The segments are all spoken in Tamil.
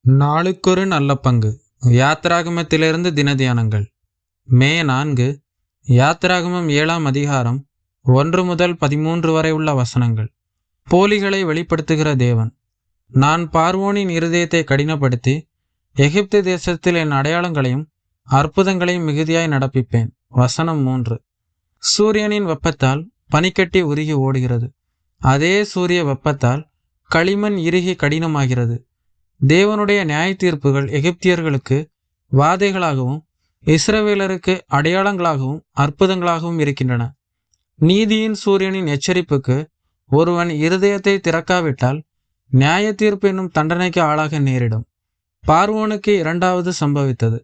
நாளுக்கொரு நல்ல பங்கு. யாத்திராகமத்திலிருந்து தினதியானங்கள். மே 4. யாத்திராகமம் 7ஆம் அதிகாரம் 1 முதல் 13 வரை உள்ள வசனங்கள். போலிகளை வெளிப்படுத்துகிற தேவன். நான் பார்வோனின் இருதயத்தை கடினப்படுத்தி எகிப்து தேசத்தில் என் அடையாளங்களையும் அற்புதங்களையும் மிகுதியாய் நடப்பிப்பேன். வசனம் 3. சூரியனின் வெப்பத்தால் பனிக்கட்டி உருகி ஓடுகிறது. அதே சூரிய வெப்பத்தால் களிமண் இறுகி கடினமாகிறது. தேவனுடைய நியாய தீர்ப்புகள் எகிப்தியர்களுக்கு வாதைகளாகவும் இஸ்ரவேலருக்கு அடையாளங்களாகவும் அற்புதங்களாகவும் இருக்கின்றன. நீதியின் சூரியனின் எச்சரிப்புக்கு ஒருவன் இருதயத்தை திறக்காவிட்டால் நியாய தீர்ப்பு என்னும் தண்டனைக்கு ஆளாக நேரிடும். பார்வோனுக்கு இரண்டாவது சம்பவித்தது.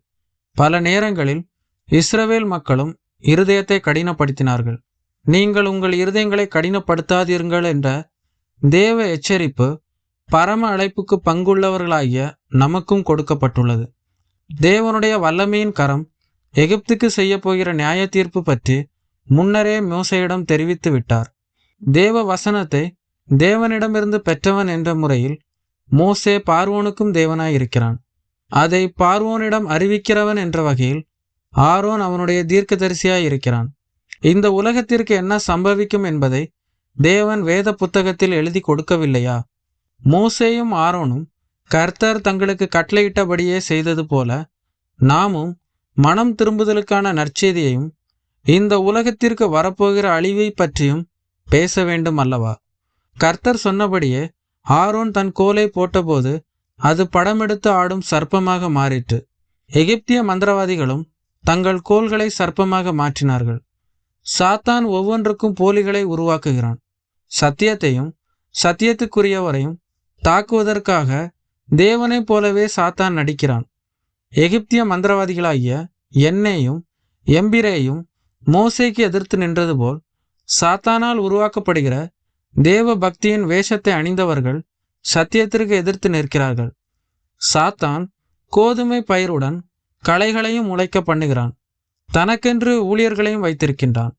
பல நேரங்களில் இஸ்ரவேல் மக்களும் இருதயத்தை கடினப்படுத்தினார்கள். நீங்கள் உங்கள் இருதயங்களை கடினப்படுத்தாதீர்கள் என்ற தேவ எச்சரிப்பு பரம அழைப்புக்கு பங்குள்ளவர்களாகிய நமக்கும் கொடுக்கப்பட்டுள்ளது. தேவனுடைய வல்லமையின் கரம் எகிப்துக்கு செய்ய போகிற நியாய தீர்ப்பு பற்றி முன்னரே மோசேயிடம் தெரிவித்து விட்டார். தேவ வசனத்தை தேவனிடமிருந்து பெற்றவன் என்ற முறையில் மோசே பார்வோனுக்கும் தேவனாயிருக்கிறான். அதை பார்வோனிடம் அறிவிக்கிறவன் என்ற வகையில் ஆரோன் அவனுடைய தீர்க்கதரிசியாய் இருக்கிறான். இந்த உலகத்திற்கு என்ன சம்பவிக்கும் என்பதை தேவன் வேத புத்தகத்தில் எழுதி கொடுக்கவில்லையா? மோசேயும் ஆரோனும் கர்த்தர் தங்களுக்கு கட்டளையிட்டபடியே செய்தது போல நாமும் மனம் திரும்புதலுக்கான நற்செய்தியையும் இந்த உலகத்திற்கு வரப்போகிற அழிவை பற்றியும் பேச வேண்டும் அல்லவா? கர்த்தர் சொன்னபடியே ஆரோன் தன் கோலை போட்டபோது அது படமெடுத்து ஆடும் சர்ப்பமாக மாறிற்று. எகிப்திய மந்திரவாதிகளும் தங்கள் கோல்களை சர்ப்பமாக மாற்றினார்கள். சாத்தான் ஒவ்வொன்றுக்கும் போலிகளை உருவாக்குகிறான். சத்தியத்தையும் சத்தியத்துக்குரியவரையும் தாக்குவதற்காக தேவனைப் போலவே சாத்தான் நடிக்கிறான். எகிப்திய மந்திரவாதிகளாகிய எண்ணேயும் எம்பிரேயும் மோசேக்கு எதிர்த்து நின்றது போல் சாத்தானால் உருவாக்கப்படுகிற தேவ பக்தியின் வேஷத்தை அணிந்தவர்கள் சத்தியத்திற்கு எதிர்த்து நிற்கிறார்கள். சாத்தான் கோதுமை பயிருடன் களைகளையும் முளைக்க பண்ணுகிறான். தனக்கென்று ஊழியர்களையும் வைத்திருக்கின்றான்.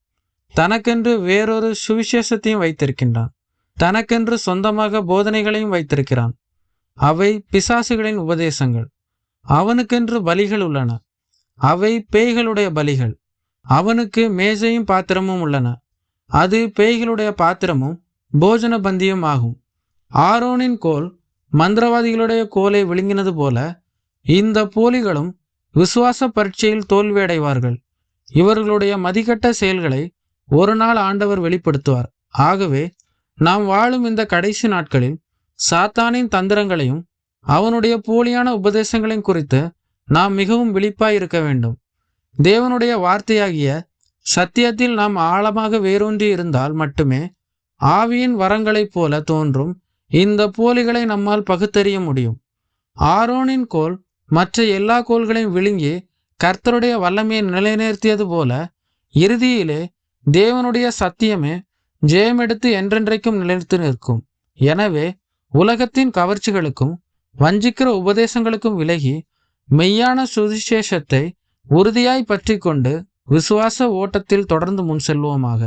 தனக்கென்று வேறொரு சுவிசேஷத்தையும் வைத்திருக்கின்றான். தனக்கென்று சொந்தமாக போதனைகளையும் வைத்திருக்கிறான். அவை பிசாசுகளின் உபதேசங்கள். அவனுக்கென்று பலிகள் உள்ளன. அவை பேய்களுடைய பலிகள். அவனுக்கு மேஜையும் பாத்திரமும் உள்ளன. அது பேய்களுடைய பாத்திரமும் போஜன பந்தியும் ஆகும். ஆரோனின் கோல் மந்திரவாதிகளுடைய கோலை விழுங்கினது போல இந்த போலிகளும் விசுவாச பரீட்சையில் தோல்வியடைவார்கள். இவர்களுடைய மதிக்கட்ட செயல்களை ஒரு நாள் ஆண்டவர் வெளிப்படுத்துவார். ஆகவே நாம் வாழும் இந்த கடைசி நாட்களில் சாத்தானின் தந்திரங்களையும் அவனுடைய போலியான உபதேசங்களையும் குறித்து நாம் மிகவும் விழிப்பாய் இருக்க வேண்டும். தேவனுடைய வார்த்தையாகிய சத்தியத்தில் நாம் ஆழமாக வேரூன்றி இருந்தால் மட்டுமே ஆவியின் வரங்களைப் போல தோன்றும் இந்த போலிகளை நம்மால் பகுத்தறிய முடியும். ஆரோனின் கோல் மற்ற எல்லா கோள்களையும் விழுங்கி கர்த்தருடைய வல்லமையை நிலைநிறுத்தியது போல இறுதியிலே தேவனுடைய சத்தியமே ஜெயமெடுத்து என்றென்றைக்கும் நிலைத்து நிற்கும். எனவே உலகத்தின் கவர்ச்சிகளுக்கும் வஞ்சிக்கிற உபதேசங்களுக்கும் விலகி மெய்யான சுவிசேஷத்தை உறுதியாய் பற்றி கொண்டு விசுவாச ஓட்டத்தில் தொடர்ந்து முன் செல்வோமாக.